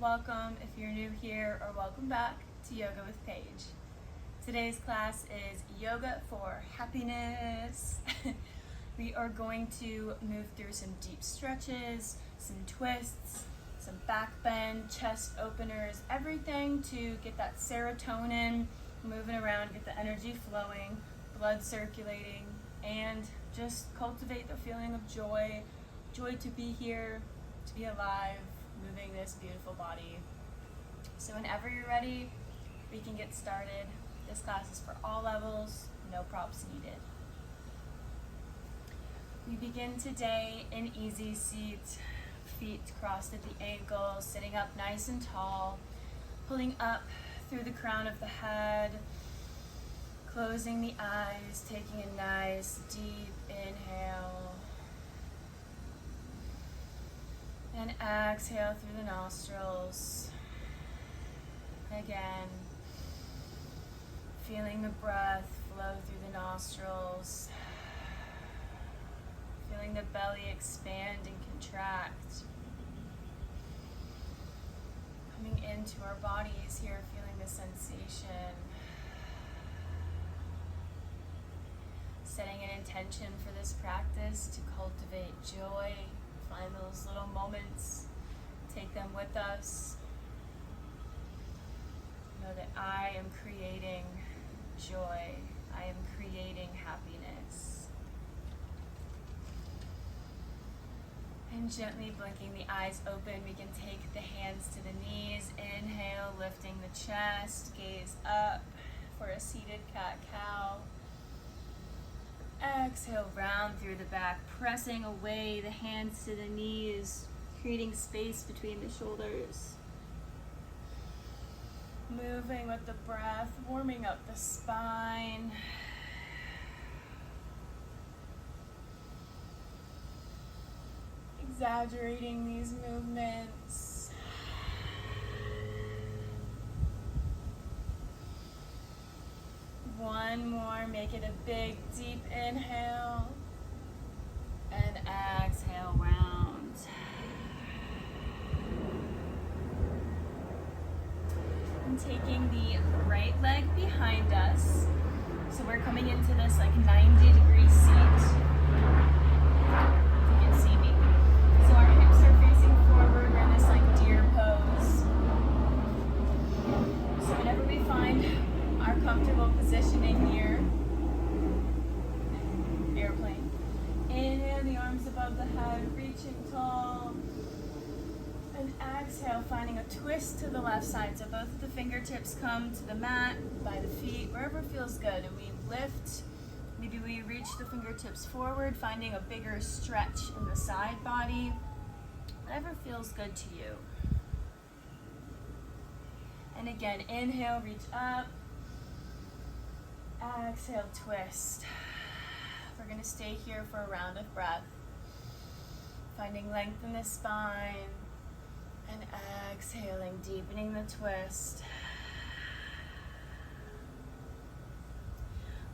welcome if you're new here, or welcome back to Yoga with Paige. Today's class is Yoga for Happiness. We are going to move through some deep stretches, some twists, some back bend, chest openers, everything to get that serotonin moving around, get the energy flowing, blood circulating, and just cultivate the feeling of joy to be here, to be alive, moving this beautiful body. So whenever you're ready, we can get started. This class is for all levels, no props needed. We begin today in easy seat, feet crossed at the ankles, sitting up nice and tall, pulling up through the crown of the head, closing the eyes, taking a nice deep inhale. And exhale through the nostrils. Again, feeling the breath flow through the nostrils. Feeling the belly expand and contract. Coming into our bodies here, feeling the sensation. Setting an intention for this practice to cultivate joy. Find those little moments, take them with us. Know that I am creating joy. I am creating happiness. And gently blinking the eyes open, we can take the hands to the knees. Inhale, lifting the chest, gaze up for a seated cat-cow. Exhale, round through the back, pressing away the hands to the knees, creating space between the shoulders. Moving with the breath, warming up the spine. Exaggerating these movements. One more, make it a big, deep inhale, and exhale, round. And taking the right leg behind us, so we're coming into this like 90-degree seat. If you can see me. So our hips are facing forward, we're in this like deer pose. So whenever we find our comfortable positioning here, airplane. Inhale, the arms above the head, reaching tall. And exhale, finding a twist to the left side. So both of the fingertips come to the mat, by the feet, wherever feels good. And we lift, maybe we reach the fingertips forward, finding a bigger stretch in the side body. Whatever feels good to you. And again, inhale, reach up. Exhale, twist. We're going to stay here for a round of breath. Finding length in the spine. And exhaling, deepening the twist.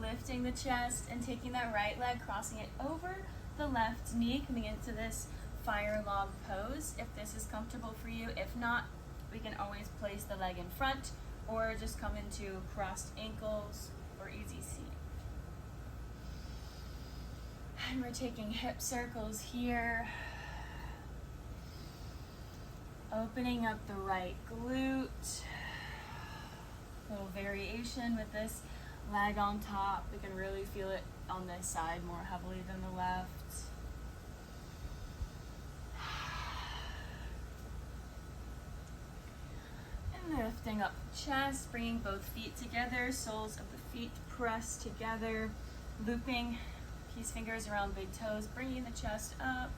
Lifting the chest and taking that right leg, crossing it over the left knee, coming into this fire log pose. If this is comfortable for you, if not, we can always place the leg in front or just come into crossed ankles or easy seat. And we're taking hip circles here. Opening up the right glute. Little variation with this leg on top. We can really feel it on this side more heavily than the left. Lifting up the chest, bringing both feet together, soles of the feet press together, looping peace fingers around big toes, bringing the chest up,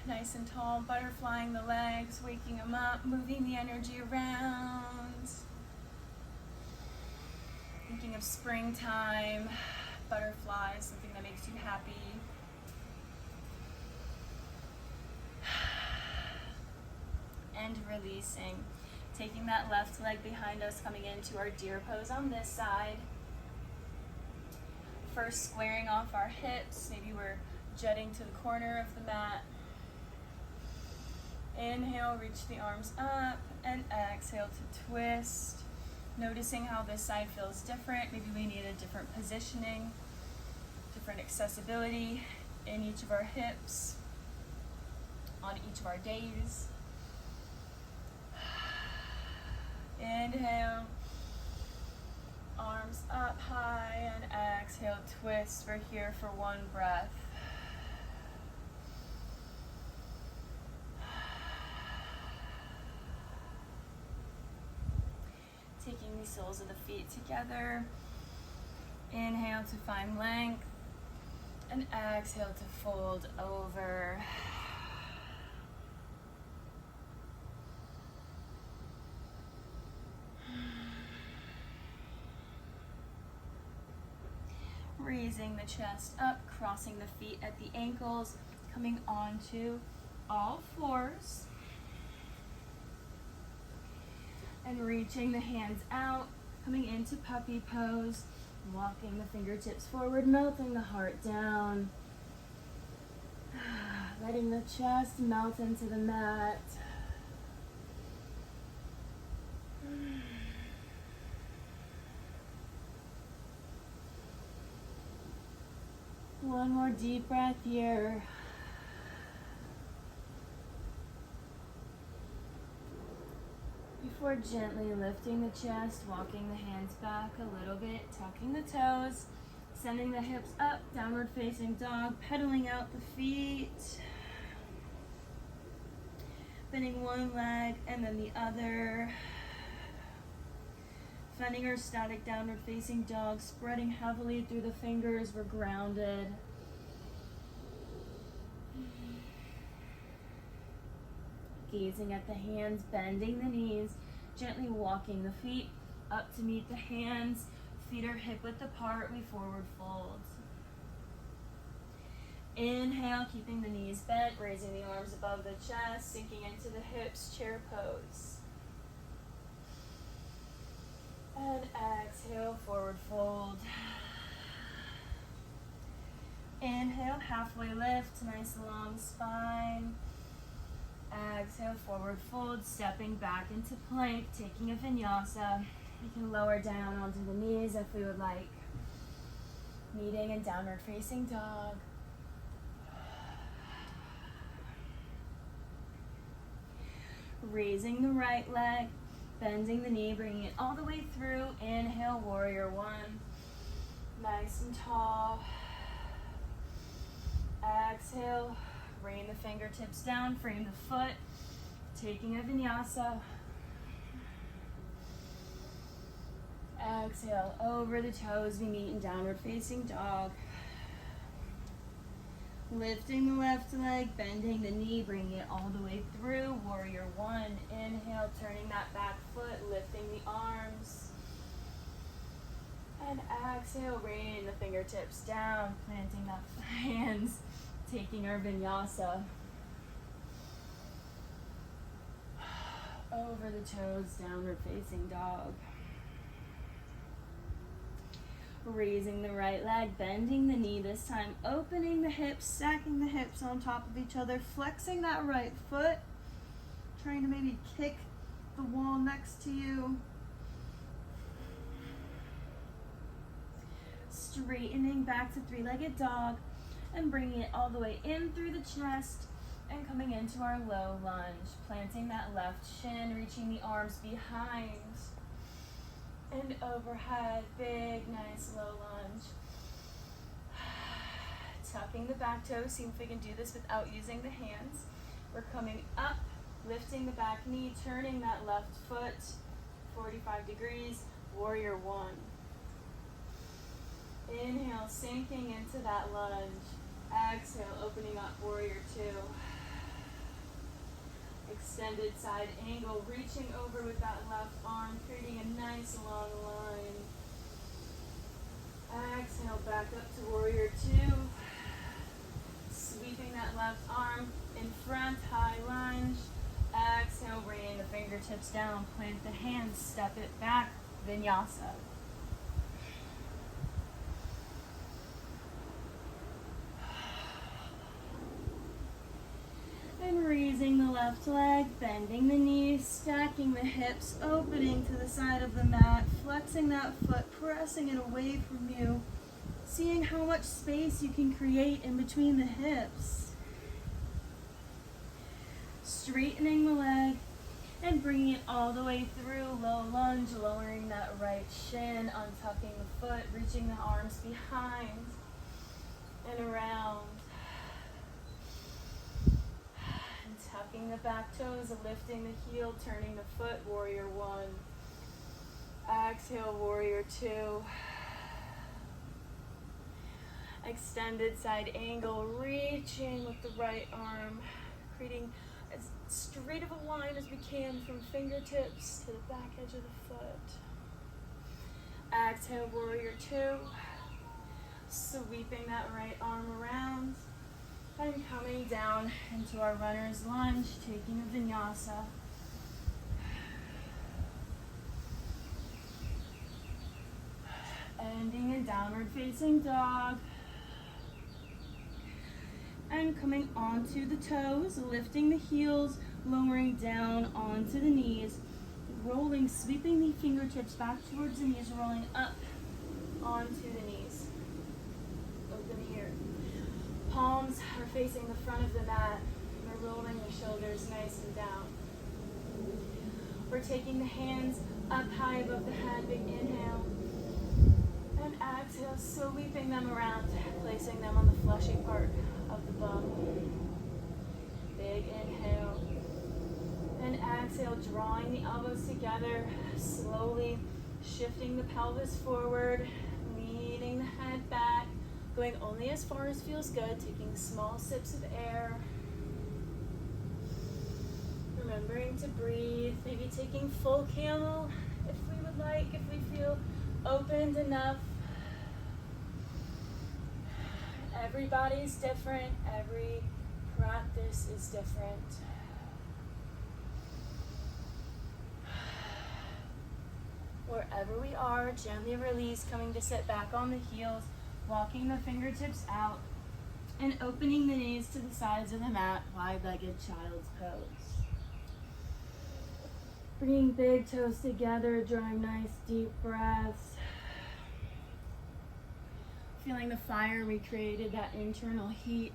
nice and tall, butterflying the legs, waking them up, moving the energy around, thinking of springtime, butterflies, something that makes you happy. And releasing. Taking that left leg behind us, coming into our deer pose on this side. First squaring off our hips, maybe we're jutting to the corner of the mat. Inhale, reach the arms up, and exhale to twist. Noticing how this side feels different. Maybe we need a different positioning, different accessibility in each of our hips, on each of our days. Inhale, arms up high, and exhale, twist. We're here for one breath. Taking the soles of the feet together. Inhale to find length, and exhale to fold over. Raising the chest up, crossing the feet at the ankles, coming onto all fours. And reaching the hands out, coming into puppy pose, walking the fingertips forward, melting the heart down. Letting the chest melt into the mat. One more deep breath here. Before gently lifting the chest, walking the hands back a little bit, tucking the toes, sending the hips up, downward facing dog, pedaling out the feet. Bending one leg and then the other. Finding our static downward facing dog, spreading heavily through the fingers, we're grounded. Gazing at the hands, bending the knees, gently walking the feet up to meet the hands. Feet are hip width apart, we forward fold. Inhale, keeping the knees bent, raising the arms above the chest, sinking into the hips, chair pose. And exhale, forward fold. Inhale, halfway lift, nice long spine. Exhale, forward fold, stepping back into plank, taking a vinyasa. You can lower down onto the knees if we would like. Meeting in downward facing dog. Raising the right leg, bending the knee, bringing it all the way through. Inhale, warrior one. Nice and tall. Exhale, rain the fingertips down, frame the foot, taking a vinyasa. Exhale, over the toes, we meet in downward facing dog. Lifting the left leg, bending the knee, bringing it all the way through. Warrior one. Inhale, turning that back foot, lifting the arms. And exhale, rain the fingertips down, planting the hands, taking our vinyasa. Over the toes, downward facing dog. Raising the right leg, bending the knee this time, opening the hips, stacking the hips on top of each other, flexing that right foot, trying to maybe kick the wall next to you. Straightening back to three-legged dog and bringing it all the way in through the chest and coming into our low lunge, planting that left shin, reaching the arms behind. And overhead, big, nice, low lunge. Tucking the back toes, see if we can do this without using the hands. We're coming up, lifting the back knee, turning that left foot, 45 degrees, warrior one. Inhale, sinking into that lunge. Exhale, opening up, warrior two. Extended side angle, reaching over with that left arm, creating a nice long line. Exhale, back up to warrior two. Sweeping that left arm in front, high lunge. Exhale, rain the fingertips down, plant the hands, step it back, vinyasa. And raising the left left leg, bending the knees, stacking the hips, opening to the side of the mat, flexing that foot, pressing it away from you, seeing how much space you can create in between the hips. Straightening the leg and bringing it all the way through, low lunge, lowering that right shin, untucking the foot, reaching the arms behind and around. And tucking the back toes, lifting the heel, turning the foot, warrior one. Exhale, warrior two. Extended side angle, reaching with the right arm, creating as straight of a line as we can from fingertips to the back edge of the foot. Exhale, warrior two. Sweeping that right arm around and coming down into our runner's lunge, taking a vinyasa. Ending in downward facing dog. And coming onto the toes, lifting the heels, lowering down onto the knees, rolling, sweeping the fingertips back towards the knees, rolling up onto the knees. Open here. Palms are facing the front of the mat. We're rolling the shoulders nice and down. We're taking the hands up high above the head, big inhale. And exhale, sweeping them around, placing them on the fleshy part of the bum. Big inhale. And exhale, drawing the elbows together, slowly shifting the pelvis forward, leaning the head back, going only as far as feels good, taking small sips of air. Remembering to breathe, maybe taking full camel if we would like, if we feel opened enough. Everybody's different, every practice is different. Wherever we are, gently release, coming to sit back on the heels, walking the fingertips out, and opening the knees to the sides of the mat, wide-legged child's pose. Bringing big toes together, drawing nice deep breaths. Feeling the fire we created, that internal heat,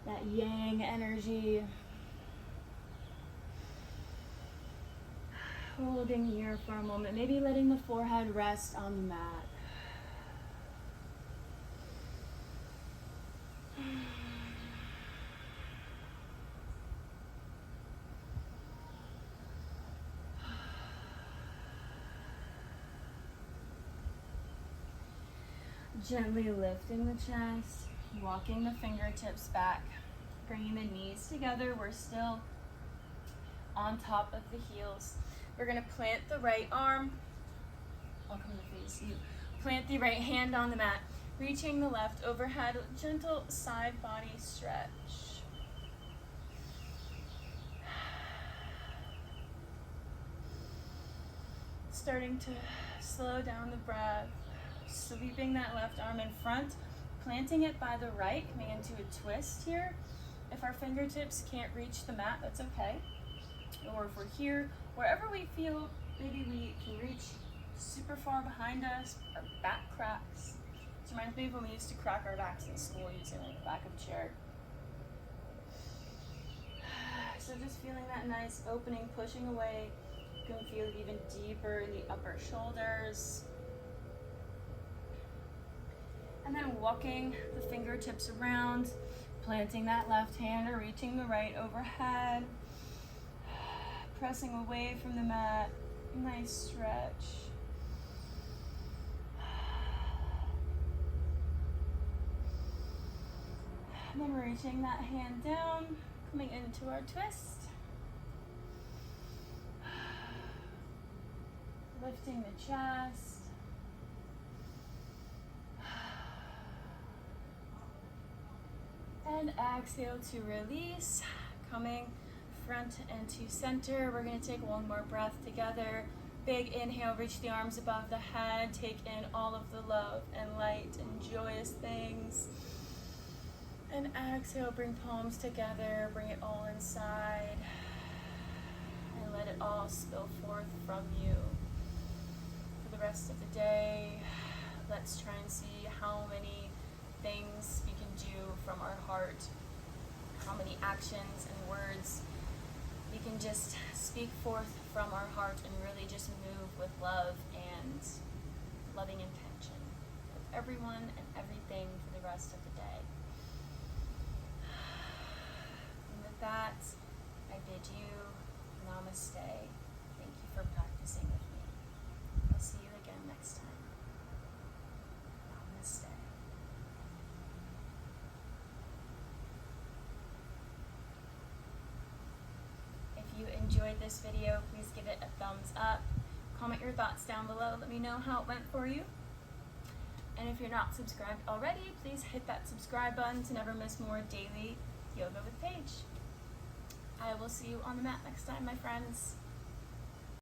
that yang energy. Holding here for a moment, maybe letting the forehead rest on the mat. Gently lifting the chest, walking the fingertips back, bringing the knees together. We're still on top of the heels. We're going to plant the right arm. I'll come to face you. Plant the right hand on the mat, reaching the left overhead, gentle side body stretch. Starting to slow down the breath. Sweeping that left arm in front, planting it by the right, coming into a twist here. If our fingertips can't reach the mat, that's okay. Or if we're here, wherever we feel, maybe we can reach super far behind us, our back cracks. This reminds me of when we used to crack our backs in school using like the back of a chair. So just feeling that nice opening, pushing away. You can feel it even deeper in the upper shoulders. And then walking the fingertips around, planting that left hand or reaching the right overhead. Pressing away from the mat, nice stretch. And then reaching that hand down, coming into our twist. Lifting the chest. And exhale to release, coming front and to center. We're going to take one more breath together. Big inhale, reach the arms above the head, take in all of the love and light and joyous things. And exhale, bring palms together, bring it all inside, and let it all spill forth from you. For the rest of the day, let's try and see how many things we can do from our heart, how many actions and words we can just speak forth from our heart and really just move with love and loving intention with everyone and everything for the rest of the day. And with that, I bid you Namaste. Thank you for practicing with me. I'll see you again next time. Namaste. If you enjoyed this video, please give it a thumbs up. Comment your thoughts down below. Let me know how it went for you. And if you're not subscribed already, please hit that subscribe button to never miss more daily Yoga with Paige. I will see you on the mat next time, my friends.